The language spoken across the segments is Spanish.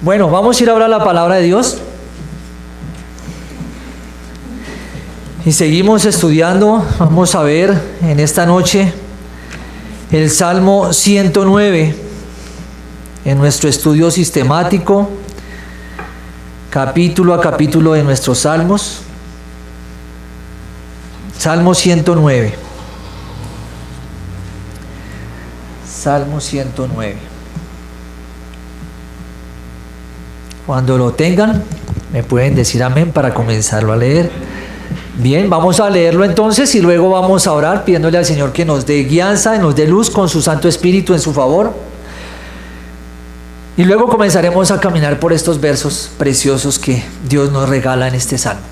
Bueno, vamos a ir ahora a la palabra de Dios. Y seguimos estudiando. Vamos a ver en esta noche el Salmo 109 en nuestro estudio sistemático, capítulo a capítulo de nuestros salmos. Salmo 109. Salmo 109. Cuando lo tengan, me pueden decir amén para comenzarlo a leer. Bien, vamos a leerlo entonces y luego vamos a orar pidiéndole al Señor que nos dé guianza, nos dé luz con su Santo Espíritu en su favor. Y luego comenzaremos a caminar por estos versos preciosos que Dios nos regala en este salmo.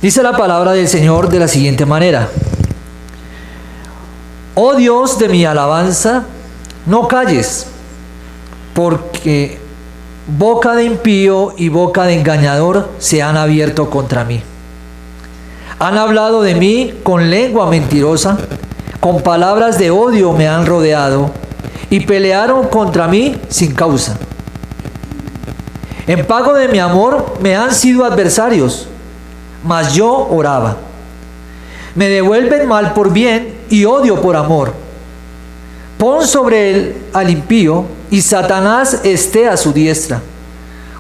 Dice la palabra del Señor de la siguiente manera: Oh Dios de mi alabanza, no calles, porque boca de impío y boca de engañador se han abierto contra mí. Han hablado de mí con lengua mentirosa, con palabras de odio me han rodeado y pelearon contra mí sin causa. En pago de mi amor me han sido adversarios, mas yo oraba. Me devuelven mal por bien y odio por amor. Pon sobre él al impío y Satanás esté a su diestra.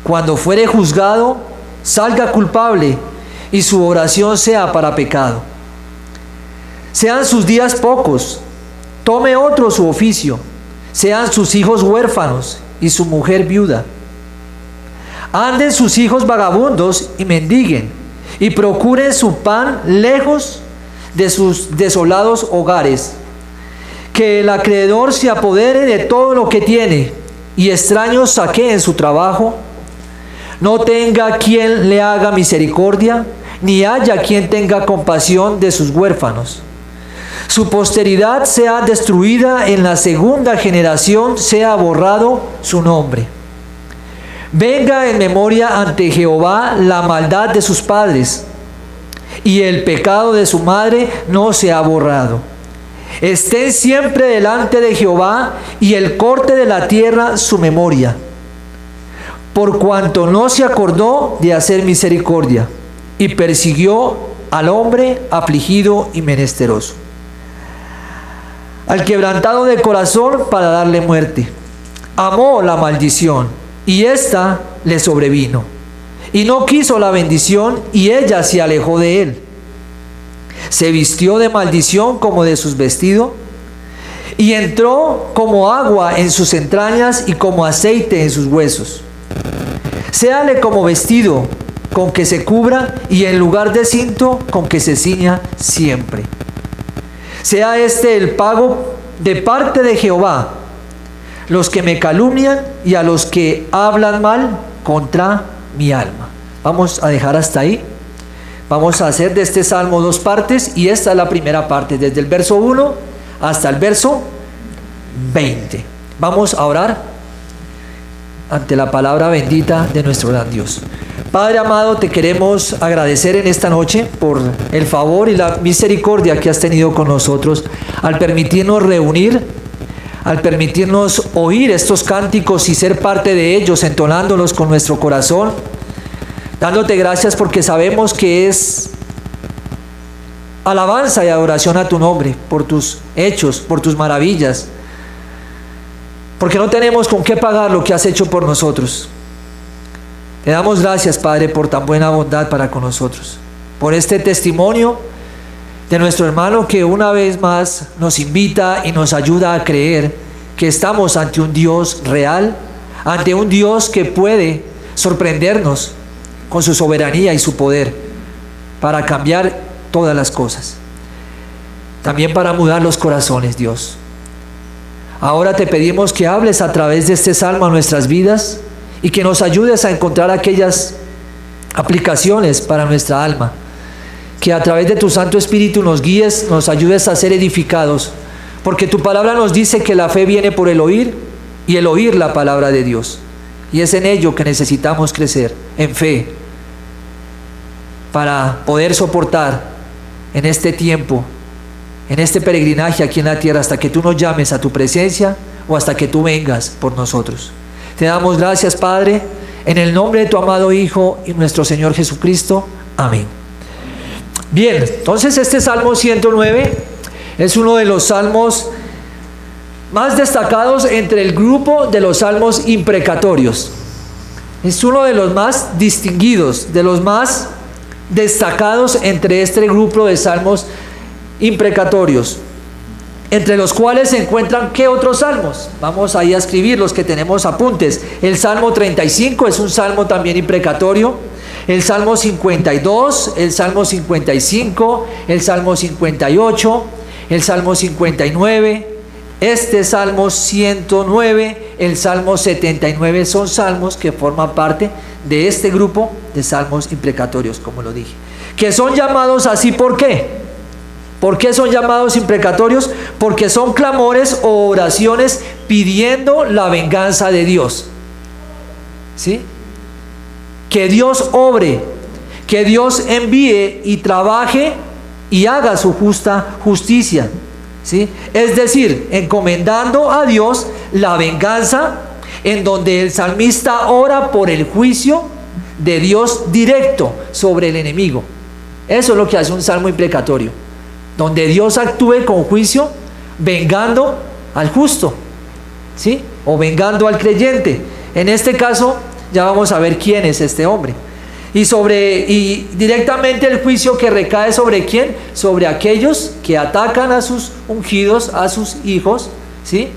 Cuando fuere juzgado, salga culpable y su oración sea para pecado. Sean sus días pocos, tome otro su oficio, sean sus hijos huérfanos y su mujer viuda. Anden sus hijos vagabundos y mendiguen, y procuren su pan lejos de sus desolados hogares. Que el acreedor se apodere de todo lo que tiene, y extraños saqueen su trabajo. No tenga quien le haga misericordia, ni haya quien tenga compasión de sus huérfanos. Su posteridad sea destruida, en la segunda generación sea borrado su nombre. Venga en memoria ante Jehová la maldad de sus padres, y el pecado de su madre no se ha borrado. Estén siempre delante de Jehová, y el corte de la tierra su memoria, por cuanto no se acordó de hacer misericordia, y persiguió al hombre afligido y menesteroso. Al quebrantado de corazón para darle muerte. Amó la maldición, y ésta le sobrevino. Y no quiso la bendición, y ella se alejó de él. Se vistió de maldición como de sus vestidos, y entró como agua en sus entrañas y como aceite en sus huesos. Séale como vestido con que se cubra, y en lugar de cinto con que se ciña siempre. Sea este el pago de parte de Jehová, los que me calumnian y a los que hablan mal contra mi alma. Vamos a dejar hasta ahí. Vamos a hacer de este salmo dos partes, y esta es la primera parte, desde el verso 1 hasta el verso 20. Vamos a orar ante la palabra bendita de nuestro gran Dios. Padre amado, te queremos agradecer en esta noche por el favor y la misericordia que has tenido con nosotros al permitirnos reunir, al permitirnos oír estos cánticos y ser parte de ellos, entonándolos con nuestro corazón, dándote gracias porque sabemos que es alabanza y adoración a tu nombre, por tus hechos, por tus maravillas, porque no tenemos con qué pagar lo que has hecho por nosotros. Te damos gracias, Padre, por tan buena bondad para con nosotros, por este testimonio de nuestro hermano que una vez más nos invita y nos ayuda a creer que estamos ante un Dios real, ante un Dios que puede sorprendernos con su soberanía y su poder para cambiar todas las cosas, también para mudar los corazones, Dios. Ahora te pedimos que hables a través de este salmo a nuestras vidas y que nos ayudes a encontrar aquellas aplicaciones para nuestra alma, que a través de tu Santo Espíritu nos guíes, nos ayudes a ser edificados, porque tu palabra nos dice que la fe viene por el oír, y el oír la palabra de Dios, y es en ello que necesitamos crecer en fe para poder soportar en este tiempo, en este peregrinaje aquí en la tierra, hasta que tú nos llames a tu presencia o hasta que tú vengas por nosotros. Te damos gracias, Padre, en el nombre de tu amado Hijo y nuestro Señor Jesucristo. Amén. Bien, entonces este Salmo 109 es uno de los salmos más destacados entre el grupo de los salmos imprecatorios. Es uno de los más distinguidos, de los más destacados entre este grupo de salmos imprecatorios, entre los cuales se encuentran ¿qué otros salmos? Vamos ahí a escribir los que tenemos apuntes. El Salmo 35 es un salmo también imprecatorio, el Salmo 52, el Salmo 55, el Salmo 58, el Salmo 59, este Salmo 109, el Salmo 79, son salmos que forman parte de este grupo de salmos imprecatorios, como lo dije, que son llamados así. ¿Por qué? ¿Por qué son llamados imprecatorios? Porque son clamores o oraciones pidiendo la venganza de Dios. ¿Sí? Que Dios obre, que Dios envíe y trabaje y haga su justicia. ¿Sí? Es decir, encomendando a Dios la venganza, en donde el salmista ora por el juicio de Dios directo sobre el enemigo. Eso es lo que hace un salmo imprecatorio, donde Dios actúe con juicio, vengando al justo, ¿sí? O vengando al creyente. En este caso, ya vamos a ver quién es este hombre. Y directamente el juicio que recae sobre quién, sobre aquellos que atacan a sus ungidos, a sus hijos, ¿sí?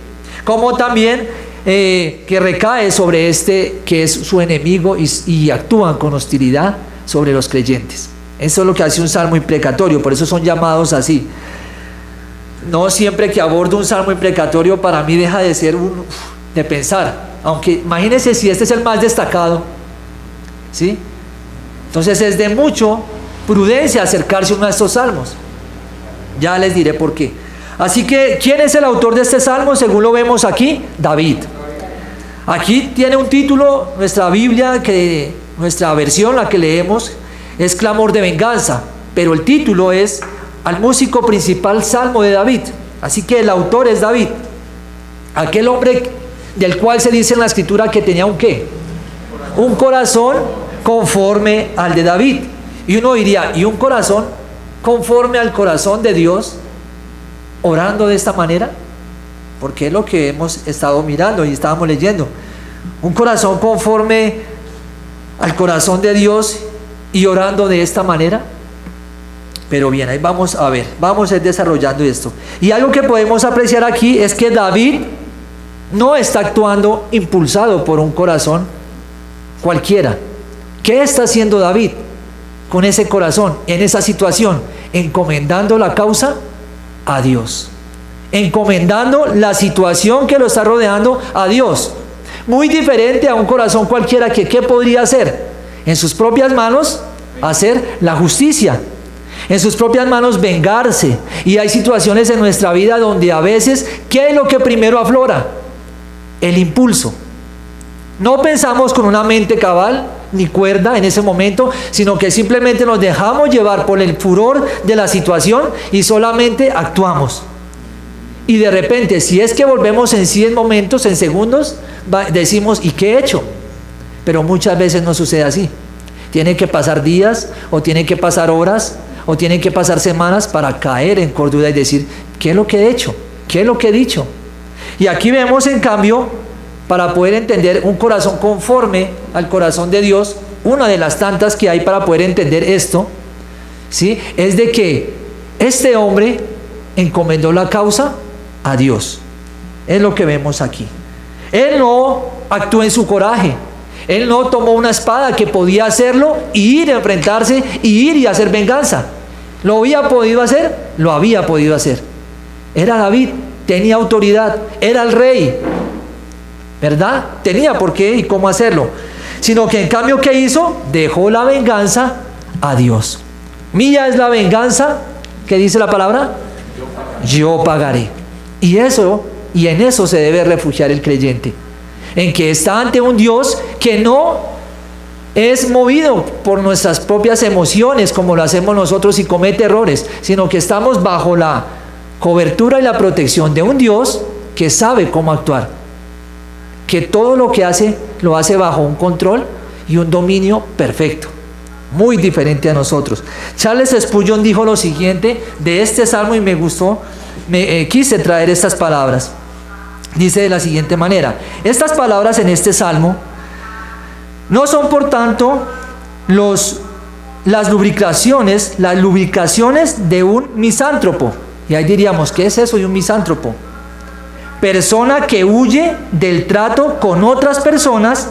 Como también que recae sobre este que es su enemigo y actúan con hostilidad sobre los creyentes. Eso es lo que hace un salmo imprecatorio, por eso son llamados así. No siempre que abordo un salmo imprecatorio para mí deja de ser de pensar, aunque imagínense si este es el más destacado, ¿sí? Entonces es de mucha prudencia acercarse a uno de estos salmos. Ya les diré por qué. Así que, ¿quién es el autor de este salmo? Según lo vemos aquí, David. Aquí tiene un título, nuestra Biblia, nuestra versión, la que leemos, es Clamor de Venganza, pero el título es Al músico principal salmo de David. Así que el autor es David, aquel hombre del cual se dice en la escritura que tenía un ¿qué? Un corazón conforme al de David. Y uno diría, ¿y un corazón conforme al corazón de Dios orando de esta manera? Porque es lo que hemos estado mirando y estábamos leyendo. Un corazón conforme al corazón de Dios y orando de esta manera. Pero bien, ahí vamos a ver, vamos a ir desarrollando esto. Y algo que podemos apreciar aquí es que David no está actuando impulsado por un corazón cualquiera. ¿Qué está haciendo David con ese corazón, en esa situación? Encomendando la causa a Dios, encomendando la situación que lo está rodeando a Dios. Muy diferente a un corazón cualquiera que ¿qué podría hacer? En sus propias manos hacer la justicia, en sus propias manos vengarse. Y hay situaciones en nuestra vida donde a veces ¿qué es lo que primero aflora? El impulso. No pensamos con una mente cabal ni cuerda en ese momento, sino que simplemente nos dejamos llevar por el furor de la situación y solamente actuamos. Y de repente, si es que volvemos en sí en momentos, en segundos, decimos, ¿y qué he hecho? Pero muchas veces no sucede así. Tiene que pasar días, o tiene que pasar horas, o tienen que pasar semanas para caer en cordura y decir, ¿qué es lo que he hecho? ¿Qué es lo que he dicho? Y aquí vemos, en cambio, para poder entender un corazón conforme al corazón de Dios, una de las tantas que hay para poder entender esto, ¿sí? Es de que este hombre encomendó la causa a Dios. Es lo que vemos aquí. Él no actuó en su coraje. Él no tomó una espada que podía hacerlo y ir a enfrentarse y ir y hacer venganza. ¿Lo había podido hacer? Lo había podido hacer. Era David, tenía autoridad, era el rey, ¿verdad? Tenía por qué y cómo hacerlo. Sino que en cambio, ¿qué hizo? Dejó la venganza a Dios. Mía es la venganza, ¿qué dice la palabra? Yo pagaré. Y en eso se debe refugiar el creyente, en que está ante un Dios que no es movido por nuestras propias emociones como lo hacemos nosotros y comete errores, sino que estamos bajo la cobertura y la protección de un Dios que sabe cómo actuar. que todo lo que hace, lo hace bajo un control y un dominio perfecto, muy diferente a nosotros. Charles Spurgeon dijo lo siguiente de este salmo y me gustó, quise traer estas palabras. Dice de la siguiente manera: estas palabras en este salmo no son por tanto las lubricaciones de un misántropo. Y ahí diríamos, ¿qué es eso de un misántropo? Persona que huye del trato con otras personas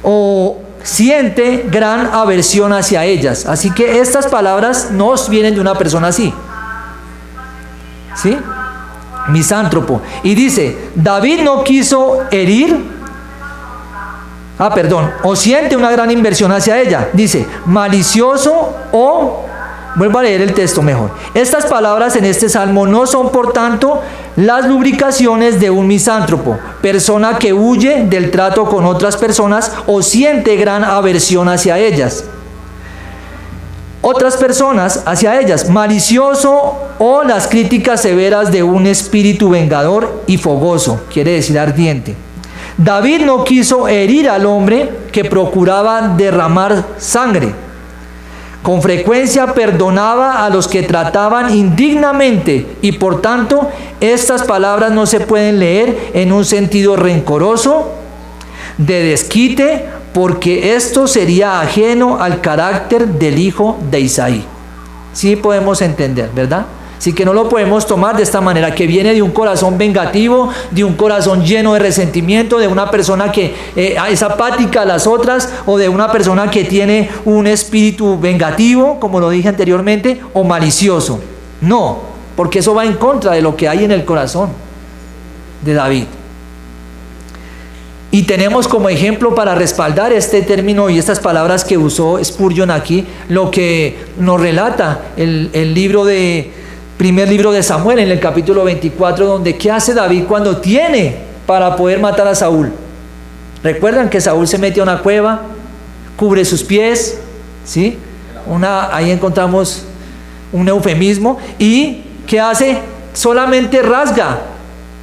o siente gran aversión hacia ellas. Así que estas palabras no vienen de una persona así, ¿sí? Misántropo. Y dice, David no quiso herir, o siente una gran inversión hacia ella. Dice, malicioso o... Vuelvo a leer el texto mejor. Estas palabras en este salmo no son, por tanto, las lubricaciones de un misántropo, persona que huye del trato con otras personas o siente gran aversión hacia ellas. Otras personas hacia ellas, malicioso o las críticas severas de un espíritu vengador y fogoso, quiere decir ardiente. David no quiso herir al hombre que procuraba derramar sangre. Con frecuencia perdonaba a los que trataban indignamente y por tanto estas palabras no se pueden leer en un sentido rencoroso, de desquite, porque esto sería ajeno al carácter del hijo de Isaí. Sí podemos entender, ¿verdad? Así que no lo podemos tomar de esta manera, que viene de un corazón vengativo, de un corazón lleno de resentimiento, de una persona que es apática a las otras, o de una persona que tiene un espíritu vengativo, como lo dije anteriormente, o malicioso. No, porque eso va en contra de lo que hay en el corazón de David. Y tenemos como ejemplo para respaldar este término y estas palabras que usó Spurgeon aquí, lo que nos relata el primer libro de Samuel, en el capítulo 24, donde ¿qué hace David cuando tiene para poder matar a Saúl? Recuerdan que Saúl se mete a una cueva, cubre sus pies, ¿sí? Ahí encontramos un eufemismo. ¿Y qué hace? Solamente rasga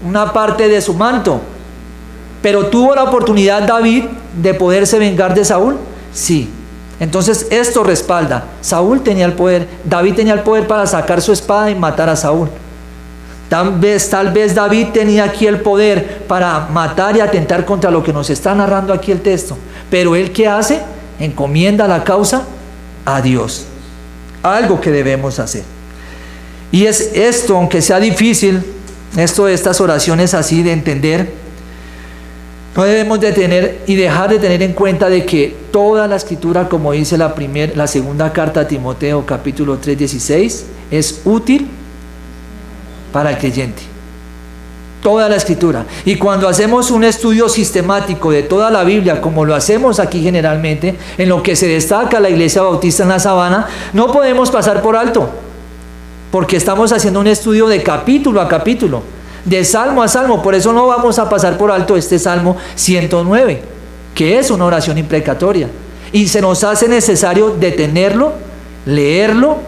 una parte de su manto. Pero ¿tuvo la oportunidad David de poderse vengar de Saúl? Sí. Entonces esto respalda, David tenía el poder para sacar su espada y matar a Saúl. Tal vez David tenía aquí el poder para matar y atentar contra lo que nos está narrando aquí el texto. Pero él, ¿qué hace? Encomienda la causa a Dios. Algo que debemos hacer. Y es esto, aunque sea difícil, estas oraciones así de entender, no debemos de dejar de tener en cuenta de que toda la escritura, como dice la segunda carta a Timoteo, capítulo 3:16, es útil para el creyente. Toda la escritura. Y cuando hacemos un estudio sistemático de toda la Biblia, como lo hacemos aquí generalmente, en lo que se destaca la Iglesia Bautista en la Sabana, no podemos pasar por alto, porque estamos haciendo un estudio de capítulo a capítulo, de salmo a salmo. Por eso no vamos a pasar por alto este Salmo 109, que es una oración imprecatoria, y se nos hace necesario detenerlo, leerlo,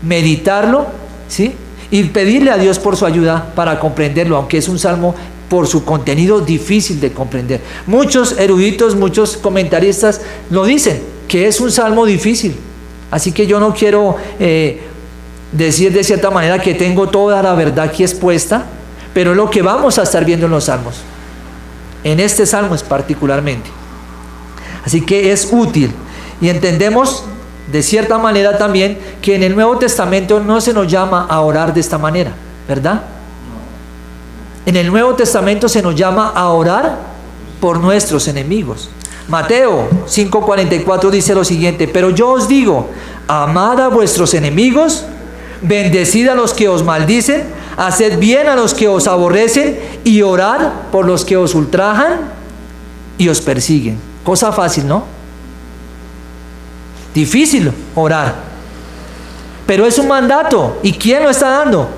meditarlo, ¿sí? Y pedirle a Dios por su ayuda para comprenderlo, aunque es un salmo por su contenido difícil de comprender. Muchos eruditos, muchos comentaristas lo dicen, que es un salmo difícil. Así que yo no quiero decir de cierta manera que tengo toda la verdad aquí expuesta, pero es lo que vamos a estar viendo en los salmos, en este salmo es particularmente. Así que es útil. Y entendemos de cierta manera también que en el Nuevo Testamento no se nos llama a orar de esta manera, ¿verdad? En el Nuevo Testamento se nos llama a orar por nuestros enemigos. Mateo 5:44 dice lo siguiente: pero yo os digo, amad a vuestros enemigos, bendecid a los que os maldicen, haced bien a los que os aborrecen y orad por los que os ultrajan y os persiguen. Cosa fácil, ¿no? Difícil orar, pero es un mandato. ¿Y quién lo está dando?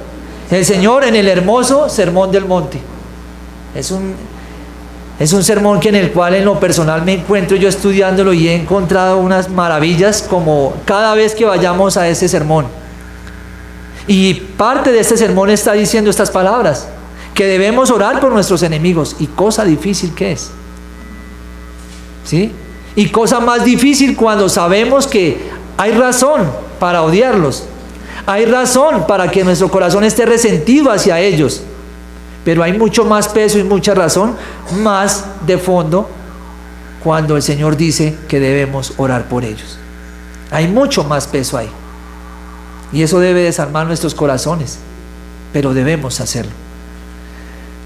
El Señor en el hermoso Sermón del Monte. Es un sermón en el cual en lo personal me encuentro yo estudiándolo y he encontrado unas maravillas como cada vez que vayamos a ese sermón. Y parte de este sermón está diciendo estas palabras, que debemos orar por nuestros enemigos. Y cosa difícil que es. ¿Sí? Y cosa más difícil cuando sabemos que hay razón para odiarlos. Hay razón para que nuestro corazón esté resentido hacia ellos. Pero hay mucho más peso y mucha razón más de fondo cuando el Señor dice que debemos orar por ellos. Hay mucho más peso ahí. Y eso debe desarmar nuestros corazones. Pero debemos hacerlo.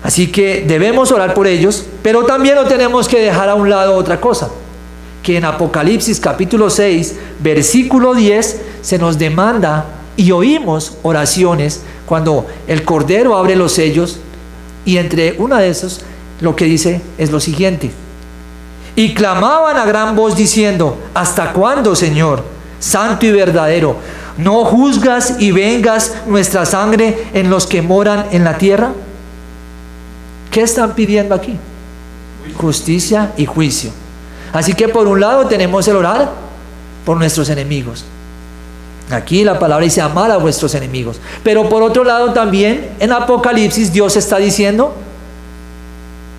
Así que debemos orar por ellos, pero también no tenemos que dejar a un lado otra cosa. Que en Apocalipsis capítulo 6, versículo 10, se nos demanda y oímos oraciones cuando el Cordero abre los sellos. Y entre una de esos, lo que dice es lo siguiente: y clamaban a gran voz diciendo: ¿hasta cuándo, Señor, santo y verdadero, no juzgas y vengas nuestra sangre en los que moran en la tierra? ¿Qué están pidiendo aquí? Justicia y juicio. Así que por un lado tenemos el orar por nuestros enemigos. Aquí la palabra dice amar a vuestros enemigos. Pero por otro lado también en Apocalipsis Dios está diciendo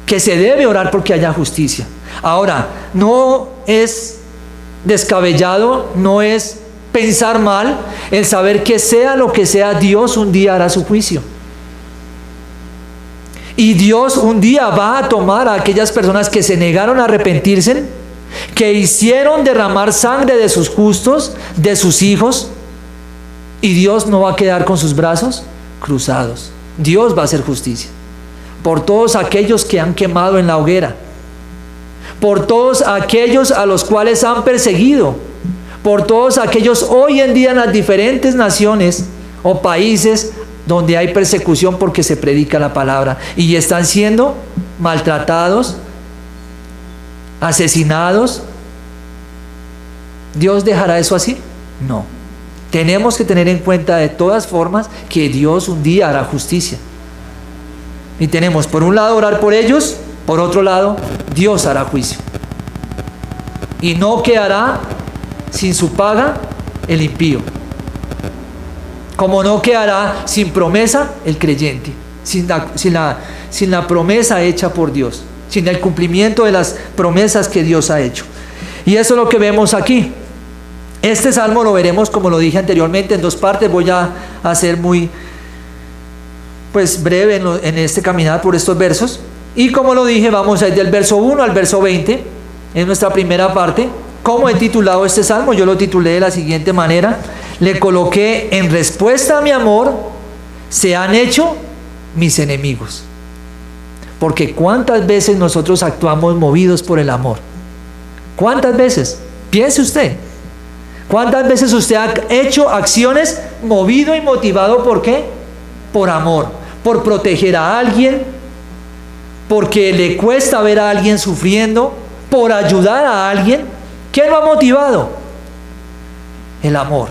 que se debe orar porque haya justicia. Ahora, no es descabellado, no es pensar mal el saber que sea lo que sea, Dios un día hará su juicio. Y Dios un día va a tomar a aquellas personas que se negaron a arrepentirse, que hicieron derramar sangre de sus justos, de sus hijos, y Dios no va a quedar con sus brazos cruzados. Dios va a hacer justicia por todos aquellos que han quemado en la hoguera, por todos aquellos a los cuales han perseguido, por todos aquellos hoy en día en las diferentes naciones o países donde hay persecución porque se predica la palabra y están siendo maltratados, asesinados. ¿Dios dejará eso así? No. Tenemos que tener en cuenta de todas formas que Dios un día hará justicia. Y tenemos por un lado orar por ellos, por otro lado Dios hará juicio. Y no quedará sin su paga el impío, como no quedará sin promesa el creyente, sin la promesa hecha por Dios, sin el cumplimiento de las promesas que Dios ha hecho. Y eso es lo que vemos aquí. Este salmo lo veremos, como lo dije anteriormente, en dos partes. Voy a hacer muy breve en este caminar por estos versos. Y como lo dije, vamos a ir del verso 1 al verso 20, en nuestra primera parte. ¿Cómo he titulado este salmo? Yo lo titulé de la siguiente manera. Le coloqué: en respuesta a mi amor, se han hecho mis enemigos. Porque ¿cuántas veces nosotros actuamos movidos por el amor? ¿Cuántas veces? Piense usted. ¿Cuántas veces usted ha hecho acciones movido y motivado por qué? Por amor, por proteger a alguien, porque le cuesta ver a alguien sufriendo, por ayudar a alguien. ¿Qué lo ha motivado? El amor.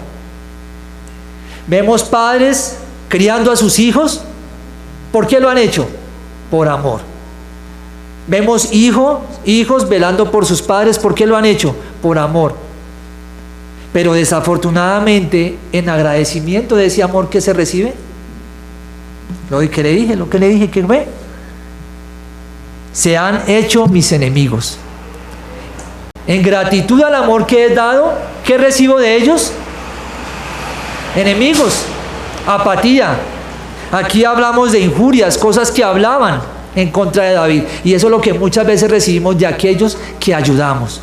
Vemos padres criando a sus hijos. ¿Por qué lo han hecho? Por amor. Vemos hijos velando por sus padres. ¿Por qué lo han hecho? Por amor. Pero desafortunadamente, en agradecimiento de ese amor que se recibe, lo que le dije que ve, se han hecho mis enemigos. En gratitud al amor que he dado, ¿qué recibo de ellos? Enemigos, apatía. Aquí hablamos de injurias, cosas que hablaban en contra de David. Y eso es lo que muchas veces recibimos de aquellos que ayudamos,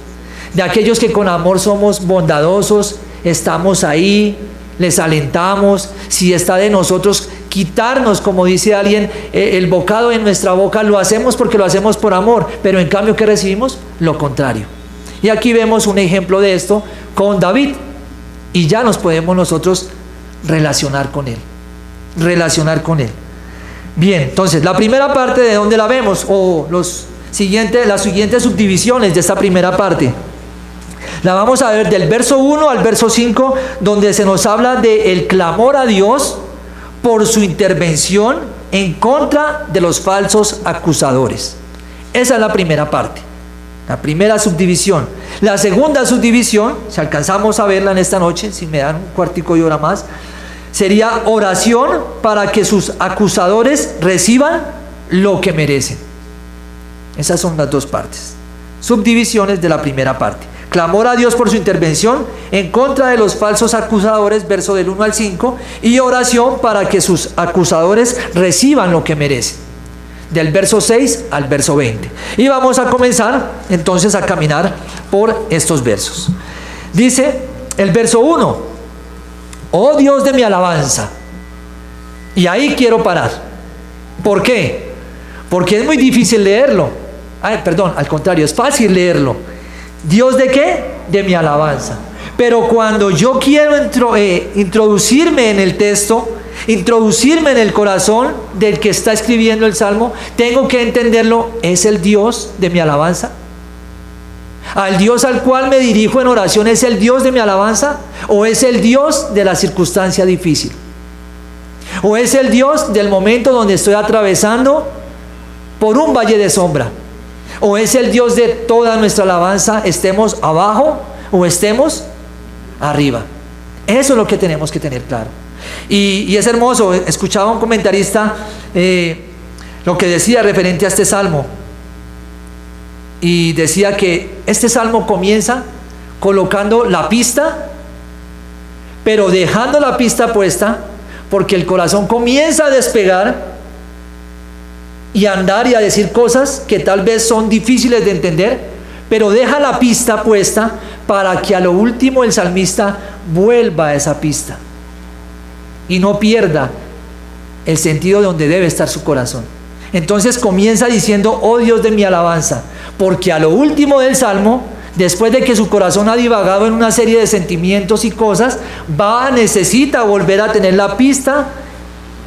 de aquellos que con amor somos bondadosos, estamos ahí, les alentamos. Si está de nosotros quitarnos, como dice alguien, el bocado en nuestra boca, lo hacemos porque lo hacemos por amor. Pero en cambio, ¿qué recibimos? Lo contrario. Y aquí vemos un ejemplo de esto con David. Y ya nos podemos nosotros relacionar con él. Bien, entonces, la primera parte, ¿de dónde la vemos? O las siguientes subdivisiones de esta primera parte. La vamos a ver del verso 1 al verso 5, donde se nos habla del clamor a Dios por su intervención en contra de los falsos acusadores. Esa es la primera parte, la primera subdivisión. La segunda subdivisión, si alcanzamos a verla en esta noche, si me dan un cuartico de hora más, sería oración para que sus acusadores reciban lo que merecen. Esas son las dos partes, subdivisiones de la primera parte. Clamor a Dios por su intervención en contra de los falsos acusadores, verso del 1 al 5, y oración para que sus acusadores reciban lo que merecen, del verso 6 al verso 20. Y vamos a comenzar entonces a caminar por estos versos. Dice el verso 1: oh Dios de mi alabanza. Y ahí quiero parar. ¿Por qué? Porque es muy difícil leerlo. Perdón, al contrario, es fácil leerlo. ¿Dios de qué? De mi alabanza. Pero cuando yo quiero introducirme en el texto, introducirme en el corazón del que está escribiendo el Salmo, tengo que entenderlo. ¿Es el Dios de mi alabanza? ¿Al Dios al cual me dirijo en oración es el Dios de mi alabanza? ¿O es el Dios de la circunstancia difícil? ¿O es el Dios del momento donde estoy atravesando por un valle de sombra? ¿O es el Dios de toda nuestra alabanza, estemos abajo o estemos arriba? Eso es lo que tenemos que tener claro. Y es hermoso. Escuchaba a un comentarista lo que decía referente a este salmo, y decía que este salmo comienza colocando la pista, pero dejando la pista puesta, porque el corazón comienza a despegar y a andar y a decir cosas que tal vez son difíciles de entender, pero deja la pista puesta para que a lo último el salmista vuelva a esa pista y no pierda el sentido de donde debe estar su corazón. Entonces comienza diciendo: oh Dios de mi alabanza, porque a lo último del salmo, después de que su corazón ha divagado en una serie de sentimientos y cosas, necesita volver a tener la pista,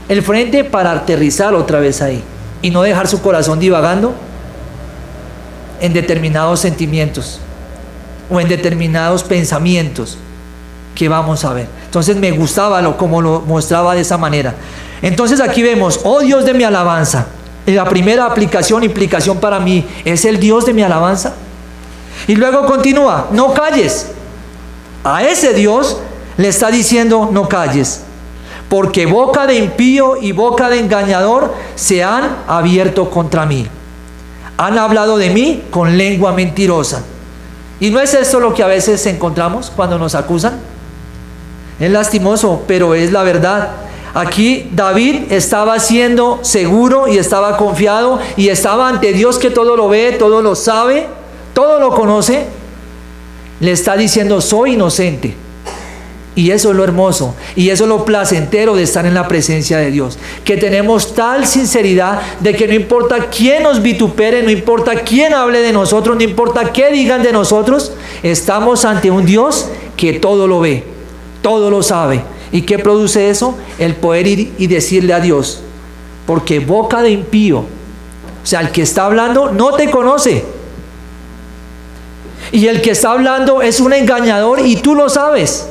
el frente, para aterrizar otra vez ahí y no dejar su corazón divagando en determinados sentimientos o en determinados pensamientos que vamos a ver. Entonces me gustaba como lo mostraba de esa manera. Entonces aquí vemos: oh Dios de mi alabanza. La primera implicación para mí, ¿es el Dios de mi alabanza? Y luego continúa: no calles. A ese Dios le está diciendo: no calles, porque boca de impío y boca de engañador se han abierto contra mí. Han hablado de mí con lengua mentirosa. ¿Y no es esto lo que a veces encontramos cuando nos acusan? Es lastimoso, pero es la verdad. Aquí David estaba siendo seguro y estaba confiado y estaba ante Dios, que todo lo ve, todo lo sabe, todo lo conoce. Le está diciendo: soy inocente. Y eso es lo hermoso, y eso es lo placentero de estar en la presencia de Dios, que tenemos tal sinceridad de que no importa quién nos vitupere, no importa quién hable de nosotros, no importa qué digan de nosotros, estamos ante un Dios que todo lo ve, todo lo sabe. ¿Y qué produce eso? El poder ir y decirle a Dios: porque boca de impío, o sea, el que está hablando no te conoce, y el que está hablando es un engañador y tú lo sabes.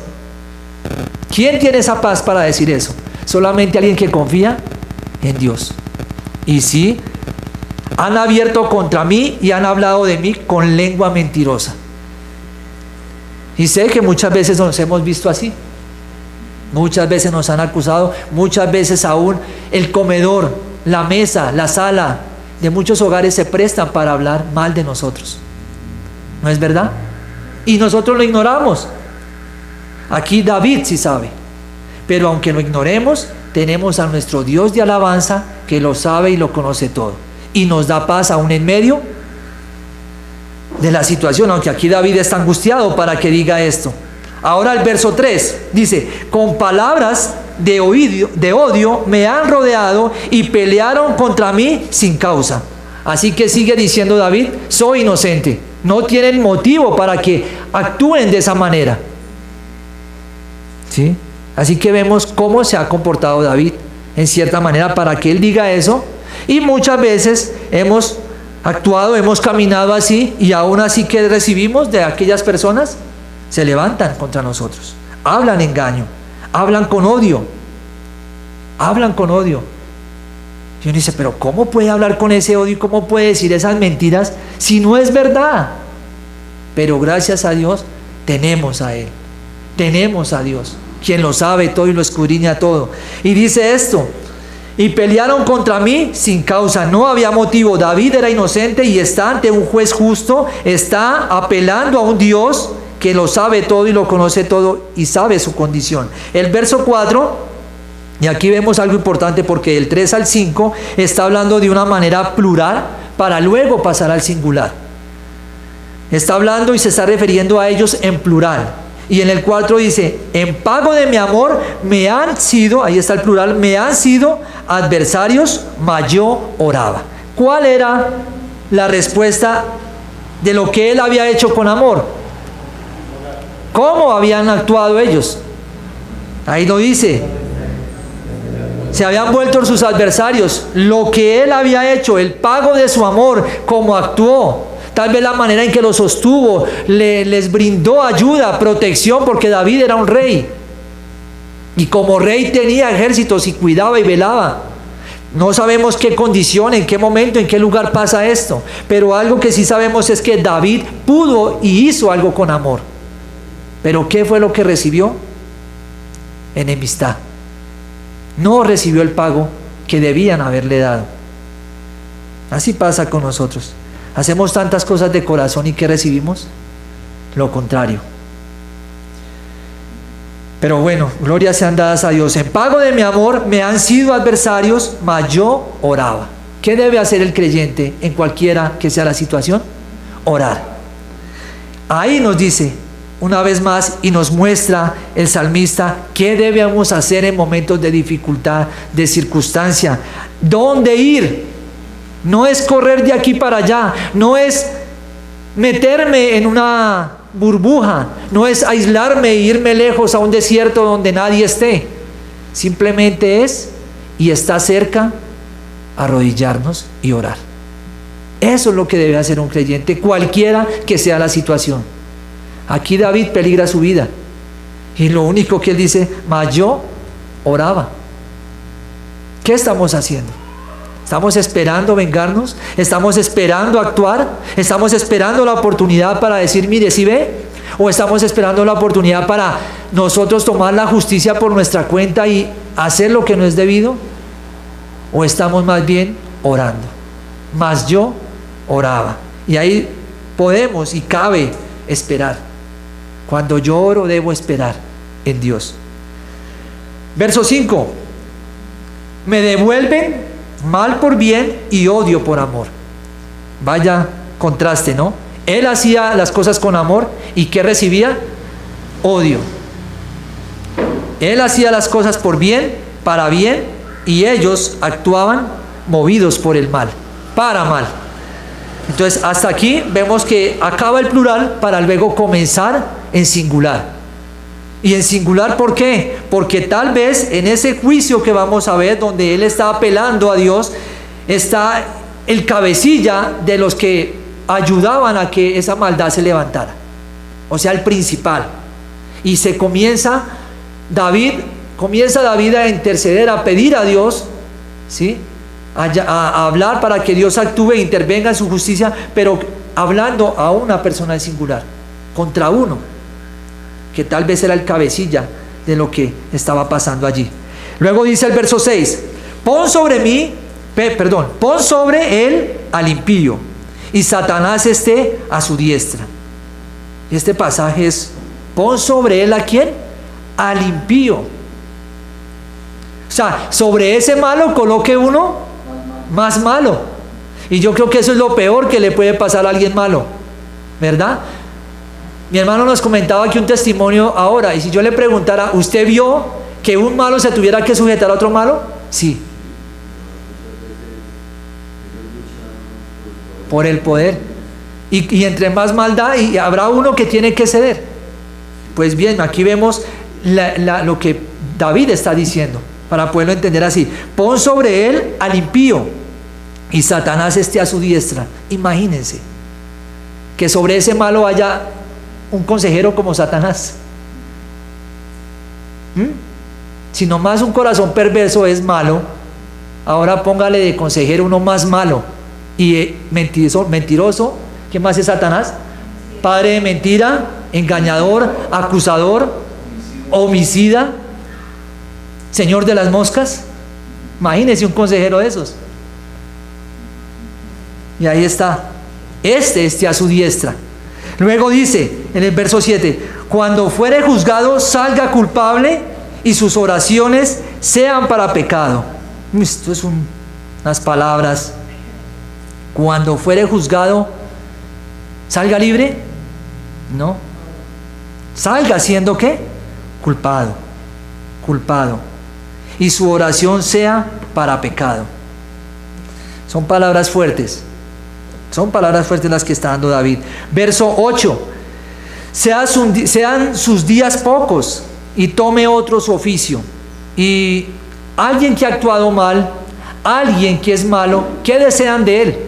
¿Quién tiene esa paz para decir eso? Solamente alguien que confía en Dios. Y sí, han abierto contra mí y han hablado de mí con lengua mentirosa. Y sé que muchas veces nos hemos visto así. Muchas veces nos han acusado, muchas veces aún el comedor, la mesa, la sala de muchos hogares se prestan para hablar mal de nosotros. ¿No es verdad? Y nosotros lo ignoramos. Aquí David sí sabe, pero aunque lo ignoremos, tenemos a nuestro Dios de alabanza que lo sabe y lo conoce todo, y nos da paz aún en medio de la situación, aunque aquí David está angustiado para que diga esto. Ahora el verso 3 dice: con palabras de odio me han rodeado y pelearon contra mí sin causa. Así que sigue diciendo David: soy inocente. No tienen motivo para que actúen de esa manera. ¿Sí? Así que vemos cómo se ha comportado David en cierta manera para que él diga eso, y muchas veces hemos actuado, hemos caminado así, y aún así, que recibimos de aquellas personas, se levantan contra nosotros, hablan engaño, hablan con odio, y uno dice: pero ¿cómo puede hablar con ese odio y cómo puede decir esas mentiras si no es verdad? Pero gracias a Dios tenemos a Él, tenemos a Dios, quien lo sabe todo y lo escudriña todo. Y dice esto: y pelearon contra mí sin causa. No había motivo. David era inocente y está ante un juez justo. Está apelando a un Dios que lo sabe todo y lo conoce todo y sabe su condición. El verso 4, y aquí vemos algo importante porque del 3 al 5 está hablando de una manera plural para luego pasar al singular. Está hablando y se está refiriendo a ellos en plural. Y en el 4 dice, en pago de mi amor me han sido, ahí está el plural, me han sido adversarios, mas yo oraba. ¿Cuál era la respuesta de lo que él había hecho con amor? ¿Cómo habían actuado ellos? Ahí lo dice. Se habían vuelto sus adversarios. Lo que él había hecho, el pago de su amor, cómo actuó. Tal vez la manera en que los sostuvo, les brindó ayuda, protección, porque David era un rey. Y como rey tenía ejércitos y cuidaba y velaba. No sabemos qué condición, en qué momento, en qué lugar pasa esto. Pero algo que sí sabemos es que David pudo y hizo algo con amor. Pero ¿qué fue lo que recibió? Enemistad. No recibió el pago que debían haberle dado. Así pasa con nosotros. Hacemos tantas cosas de corazón y ¿qué recibimos? Lo contrario. Pero bueno, glorias sean dadas a Dios. En pago de mi amor me han sido adversarios, mas yo oraba. ¿Qué debe hacer el creyente en cualquiera que sea la situación? Orar. Ahí nos dice una vez más y nos muestra el salmista qué debemos hacer en momentos de dificultad, de circunstancia. ¿Dónde ir? No es correr de aquí para allá, no es meterme en una burbuja, no es aislarme e irme lejos a un desierto donde nadie esté. Simplemente es, y está cerca, arrodillarnos y orar. Eso es lo que debe hacer un creyente, cualquiera que sea la situación. Aquí David peligra su vida, y lo único que él dice, mas yo oraba. ¿Qué estamos haciendo? ¿Estamos esperando vengarnos? ¿Estamos esperando actuar? ¿Estamos esperando la oportunidad para decir, mire, ¿sí ve? ¿O estamos esperando la oportunidad para nosotros tomar la justicia por nuestra cuenta y hacer lo que no es debido? ¿O estamos más bien orando? Mas yo oraba. Y ahí podemos y cabe esperar. Cuando yo oro debo esperar en Dios. Verso 5. Me devuelven mal por bien y odio por amor. Vaya contraste, ¿no? Él hacía las cosas con amor y ¿qué recibía? Odio. Él hacía las cosas por bien, para bien, y ellos actuaban movidos por el mal, para mal. Entonces hasta aquí vemos que acaba el plural para luego comenzar en singular. Y en singular, ¿por qué? Porque tal vez en ese juicio que vamos a ver, donde él está apelando a Dios, está el cabecilla de los que ayudaban a que esa maldad se levantara. O sea, el principal. Y David comienza a interceder, a pedir a Dios, ¿sí? A hablar para que Dios actúe e intervenga en su justicia, pero hablando a una persona en singular, contra uno, que tal vez era el cabecilla de lo que estaba pasando allí. Luego dice el verso 6, pon sobre él al impío, y Satanás esté a su diestra. Este pasaje es, pon sobre él ¿a quién? Al impío. O sea, sobre ese malo coloque uno más malo. Y yo creo que eso es lo peor que le puede pasar a alguien malo, ¿verdad? Mi hermano nos comentaba aquí un testimonio ahora, y si yo le preguntara, ¿usted vio que un malo se tuviera que sujetar a otro malo? Sí. Por el poder. Y entre más maldad, y habrá uno que tiene que ceder. Pues bien, aquí vemos lo que David está diciendo, para poderlo entender así. Pon sobre él al impío, y Satanás esté a su diestra. Imagínense que sobre ese malo haya un consejero como Satanás. Si nomás un corazón perverso es malo, ahora póngale de consejero uno más malo y mentiroso. ¿Qué más es Satanás? Padre de mentira, engañador, acusador, homicida, señor de las moscas. Imagínense un consejero de esos. Y ahí está. Este esté a su diestra. Luego dice en el verso 7: cuando fuere juzgado, salga culpable y sus oraciones sean para pecado. Esto es unas palabras. Cuando fuere juzgado, ¿salga libre? No. Salga siendo ¿qué? Culpado. Culpado. Y su oración sea para pecado. Son palabras fuertes. Son palabras fuertes las que está dando David. Verso 8: sean sus días pocos y tome otro su oficio. Y alguien que ha actuado mal, alguien que es malo, ¿qué desean de él?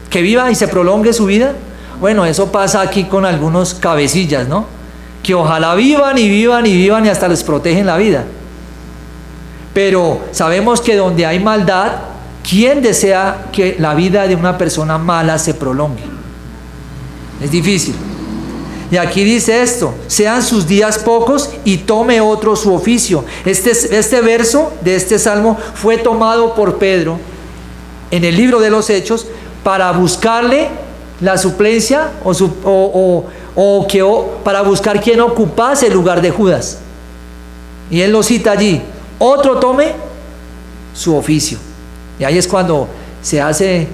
¿Que viva y se prolongue su vida? Bueno, eso pasa aquí con algunos cabecillas, ¿no? Que ojalá vivan y vivan y vivan y hasta les protegen la vida. Pero sabemos que donde hay maldad, ¿quién desea que la vida de una persona mala se prolongue? Es difícil. Y aquí dice esto: sean sus días pocos y tome otro su oficio. Este verso de este salmo fue tomado por Pedro en el libro de los Hechos para buscarle la suplencia para buscar quien ocupase el lugar de Judas. Y él lo cita allí: otro tome su oficio. Y ahí es cuando se hace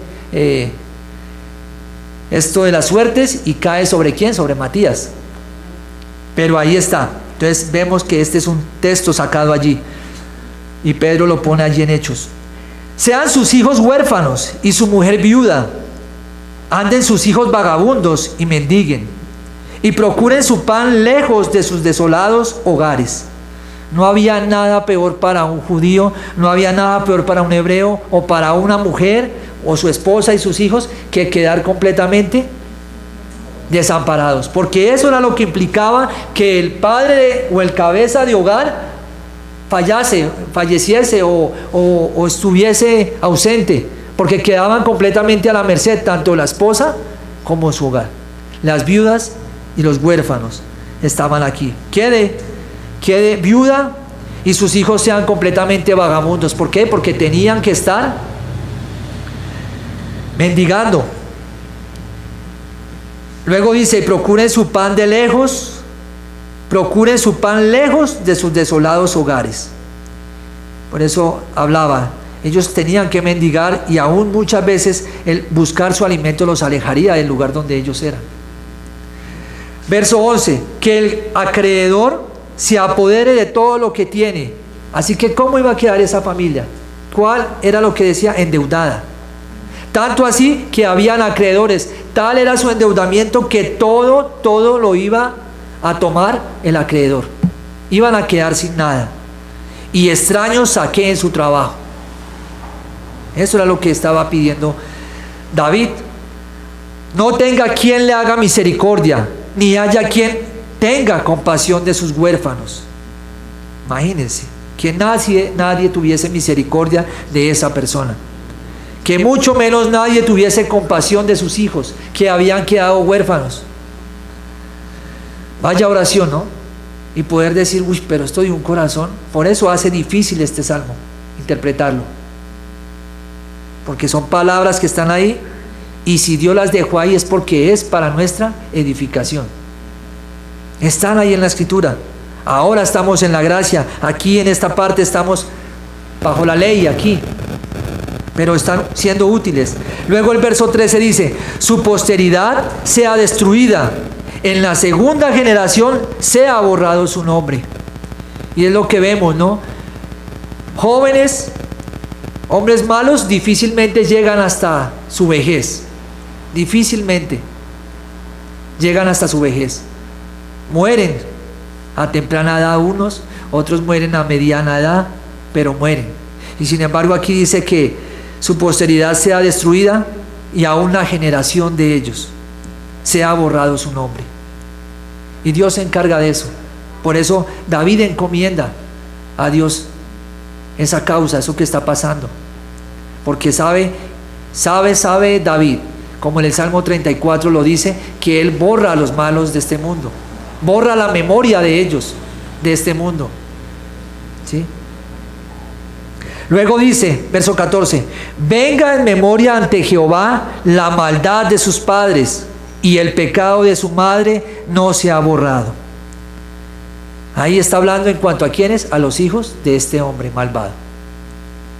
esto de las suertes y cae sobre ¿quién? Sobre Matías. Pero ahí está. Entonces vemos que este es un texto sacado allí y Pedro lo pone allí en Hechos. Sean sus hijos huérfanos y su mujer viuda, anden sus hijos vagabundos y mendiguen, y procuren su pan lejos de sus desolados hogares. No había nada peor para un judío, no había nada peor para un hebreo o para una mujer o su esposa y sus hijos que quedar completamente desamparados, porque eso era lo que implicaba que el padre o el cabeza de hogar falleciese o estuviese ausente, porque quedaban completamente a la merced tanto la esposa como su hogar. Las viudas y los huérfanos estaban aquí. Quede viuda y sus hijos sean completamente vagabundos. ¿Por qué? Porque tenían que estar mendigando. Luego dice: procuren su pan de lejos, procuren su pan lejos de sus desolados hogares. Por eso hablaba, ellos tenían que mendigar, y aún muchas veces el buscar su alimento los alejaría del lugar donde ellos eran. Verso 11: que el acreedor se apodere de todo lo que tiene. Así que ¿cómo iba a quedar esa familia? ¿Cuál era lo que decía? Endeudada. Tanto así que habían acreedores. Tal era su endeudamiento que todo lo iba a tomar el acreedor. Iban a quedar sin nada. Y extraños saqueen su trabajo. Eso era lo que estaba pidiendo David. No tenga quien le haga misericordia, ni haya quien tenga compasión de sus huérfanos. Imagínense, que nadie tuviese misericordia de esa persona. Que mucho menos nadie tuviese compasión de sus hijos que habían quedado huérfanos. Vaya oración, ¿no? Y poder decir: uy, pero esto de un corazón. Por eso hace difícil este salmo interpretarlo, porque son palabras que están ahí, y si Dios las dejó ahí es porque es para nuestra edificación. Están ahí en la escritura. Ahora estamos en la gracia. Aquí en esta parte estamos bajo la ley aquí, pero están siendo útiles. Luego el verso 13 dice: su posteridad sea destruida, en la segunda generación sea borrado su nombre. Y es lo que vemos, ¿no? Jóvenes, hombres malos difícilmente llegan hasta su vejez. Difícilmente llegan hasta su vejez. Mueren a temprana edad unos, otros mueren a mediana edad, pero mueren. Y sin embargo aquí dice que su posteridad sea destruida, y a una generación de ellos sea borrado su nombre. Y Dios se encarga de eso. Por eso David encomienda a Dios esa causa, eso que está pasando, porque sabe David, como en el Salmo 34 lo dice, que Él borra a los malos de este mundo, borra la memoria de ellos de este mundo, ¿sí? Luego dice, verso 14, venga en memoria ante Jehová la maldad de sus padres, y el pecado de su madre no se ha borrado. Ahí está hablando en cuanto a quiénes, a los hijos de este hombre malvado.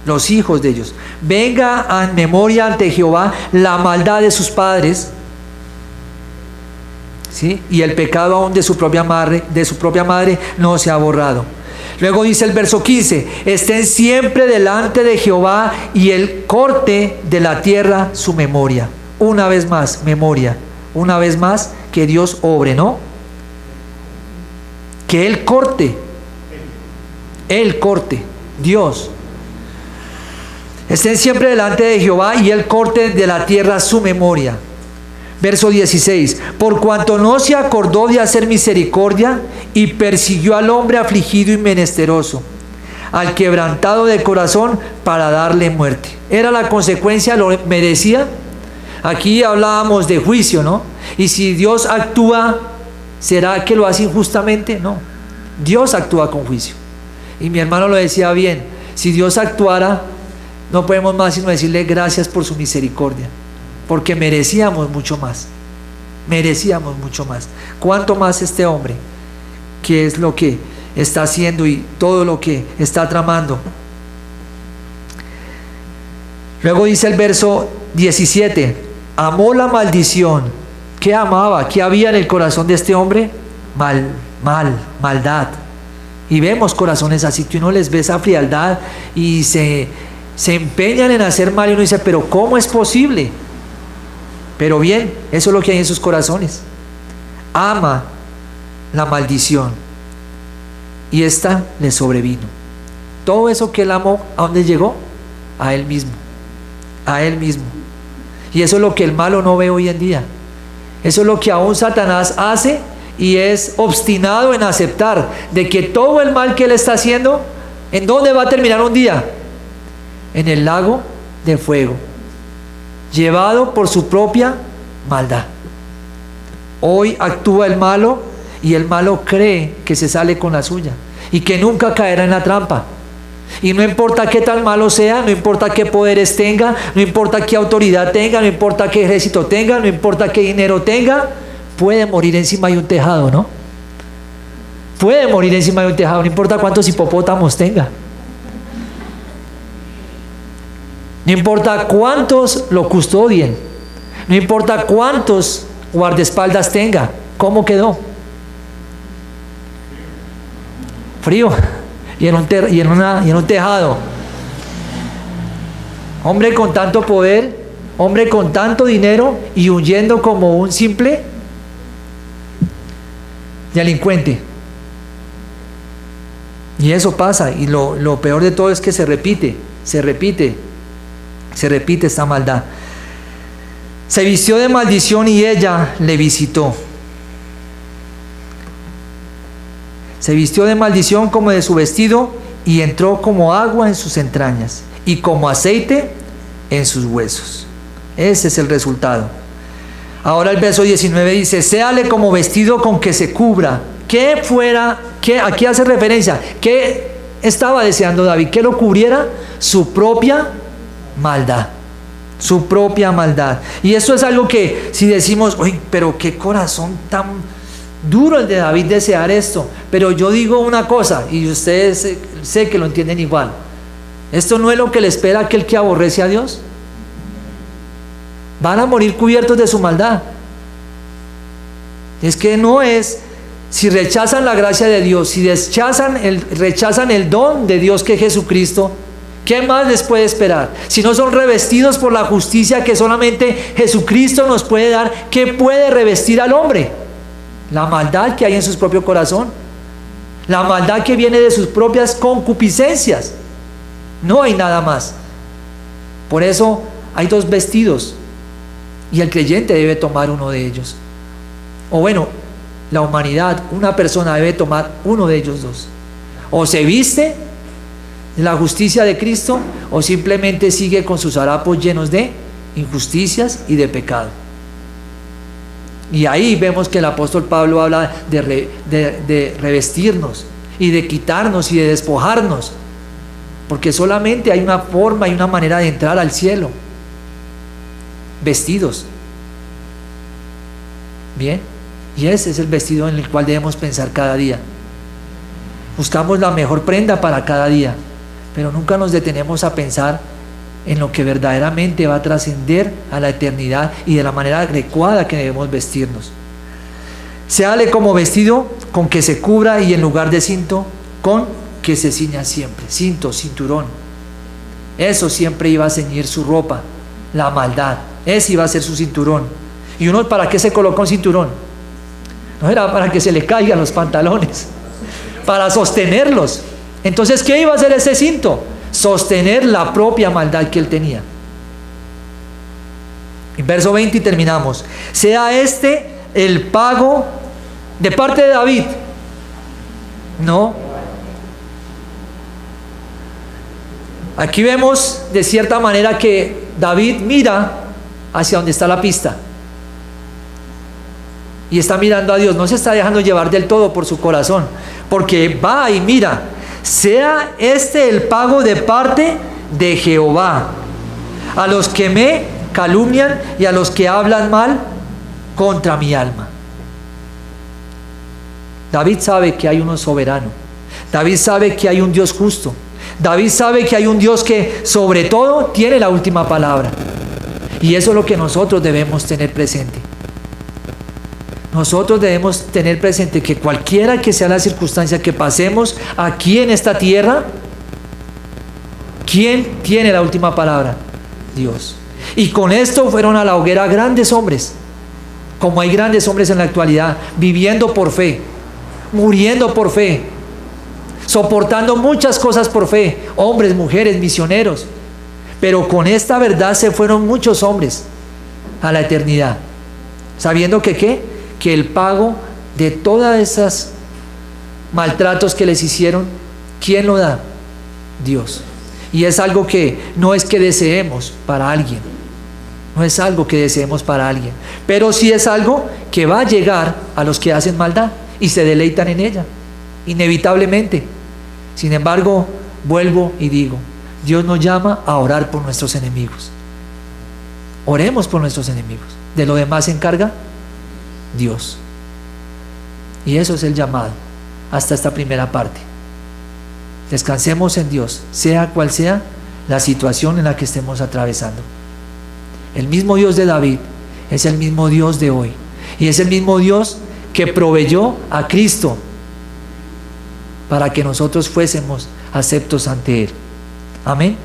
Los hijos de ellos. Venga en memoria ante Jehová la maldad de sus padres, ¿sí? Y el pecado aún de su propia madre no se ha borrado. Luego dice el verso 15, estén siempre delante de Jehová y él corte de la tierra su memoria. Una vez más, memoria. Una vez más, que Dios obre, ¿no? Que él corte. Él corte. Dios. Estén siempre delante de Jehová y él corte de la tierra su memoria. Verso 16, por cuanto no se acordó de hacer misericordia y persiguió al hombre afligido y menesteroso, al quebrantado de corazón para darle muerte. ¿Era la consecuencia? ¿Lo merecía? Aquí hablábamos de juicio, ¿no? Y si Dios actúa, ¿será que lo hace injustamente? No, Dios actúa con juicio. Y mi hermano lo decía bien, si Dios actuara, no podemos más sino decirle gracias por su misericordia, porque merecíamos mucho más. Merecíamos mucho más. ¿Cuánto más este hombre? ¿Qué es lo que está haciendo y todo lo que está tramando? Luego dice el verso 17, amó la maldición. ¿Qué amaba? ¿Qué había en el corazón de este hombre? Maldad. Y vemos corazones así que uno les ve esa frialdad y se empeñan en hacer mal y uno dice, pero ¿cómo es posible? Pero bien, eso es lo que hay en sus corazones. Ama la maldición y esta le sobrevino. Todo eso que él amó, ¿a dónde llegó? A él mismo. A él mismo. Y eso es lo que el malo no ve hoy en día. Eso es lo que aún Satanás hace y es obstinado en aceptar de que todo el mal que él está haciendo, ¿en dónde va a terminar un día? En el lago de fuego, llevado por su propia maldad. Hoy actúa el malo y el malo cree que se sale con la suya y que nunca caerá en la trampa. Y no importa qué tan malo sea, no importa qué poderes tenga, no importa qué autoridad tenga, no importa qué ejército tenga, no importa qué dinero tenga, puede morir encima de un tejado, ¿no? Puede morir encima de un tejado, no importa cuántos hipopótamos tenga. No importa cuántos lo custodien, no importa cuántos guardaespaldas tenga. ¿Cómo quedó? Frío y en un tejado. Hombre con tanto poder, hombre con tanto dinero y huyendo como un simple delincuente. Y eso pasa, y lo peor de todo es que se repite esta maldad. Se vistió de maldición y ella le visitó. Se vistió de maldición como de su vestido y entró como agua en sus entrañas y como aceite en sus huesos. Ese es el resultado. Ahora el verso 19 dice, séale como vestido con que se cubra. Aquí hace referencia, ¿qué estaba deseando David? Que lo cubriera su propia maldad. Su propia maldad. Y esto es algo que si decimos, oye, pero qué corazón tan duro el de David desear esto. Pero yo digo una cosa, y ustedes sé que lo entienden igual. Esto no es lo que le espera a aquel que aborrece a Dios. Van a morir cubiertos de su maldad. Es que no es, si rechazan la gracia de Dios, si rechazan el don de Dios que es Jesucristo, ¿qué más les puede esperar? Si no son revestidos por la justicia que solamente Jesucristo nos puede dar, ¿qué puede revestir al hombre? La maldad que hay en su propio corazón, la maldad que viene de sus propias concupiscencias. No hay nada más. Por eso hay dos vestidos y el creyente debe tomar uno de ellos. O bueno, la humanidad, una persona debe tomar uno de ellos dos. O se viste de la justicia de Cristo o simplemente sigue con sus harapos llenos de injusticias y de pecado. Y ahí vemos que el apóstol Pablo habla de revestirnos y de quitarnos y de despojarnos. porque solamente hay una forma y una manera de entrar al cielo: vestidos. Bien, y ese es el vestido en el cual debemos pensar cada día. Buscamos la mejor prenda para cada día, pero nunca nos detenemos a pensar en lo que verdaderamente va a trascender a la eternidad y de la manera adecuada que debemos vestirnos. Séale como vestido con que se cubra, y en lugar de cinto, con que se ciña siempre. Cinto, cinturón. Eso siempre iba a ceñir su ropa, la maldad. Ese iba a ser su cinturón. ¿Y uno para qué se colocó un cinturón? No era para que se le caigan los pantalones, para sostenerlos. Entonces, ¿qué iba a hacer ese cinto? Sostener la propia maldad que él tenía. En verso 20 y terminamos. Sea este el pago de parte de David. No. Aquí vemos de cierta manera que David mira hacia donde está la pista. Y está mirando a Dios. No se está dejando llevar del todo por su corazón, porque va y mira. Sea este el pago de parte de Jehová a los que me calumnian y a los que hablan mal contra mi alma. David sabe que hay uno soberano. David sabe que hay un Dios justo. David sabe que hay un Dios que sobre todo tiene la última palabra. Y eso es lo que nosotros debemos tener presente. Nosotros debemos tener presente que cualquiera que sea la circunstancia que pasemos aquí en esta tierra, ¿quién tiene la última palabra? Dios. Y con esto fueron a la hoguera grandes hombres, como hay grandes hombres en la actualidad, viviendo por fe, muriendo por fe, soportando muchas cosas por fe, hombres, mujeres, misioneros. Pero con esta verdad se fueron muchos hombres a la eternidad, sabiendo que ¿qué? Que el pago de todas esas maltratos que les hicieron, ¿quién lo da? Dios. Y es algo que no es que deseemos para alguien, no es algo que deseemos para alguien, pero sí es algo que va a llegar a los que hacen maldad y se deleitan en ella, inevitablemente. Sin embargo, vuelvo y digo, Dios nos llama a orar por nuestros enemigos. Oremos por nuestros enemigos. De lo demás se encarga Dios. Y eso es el llamado hasta esta primera parte. Descansemos en Dios, sea cual sea la situación en la que estemos atravesando. El mismo Dios de David es el mismo Dios de hoy, y es el mismo Dios que proveyó a Cristo para que nosotros fuésemos aceptos ante Él. Amén.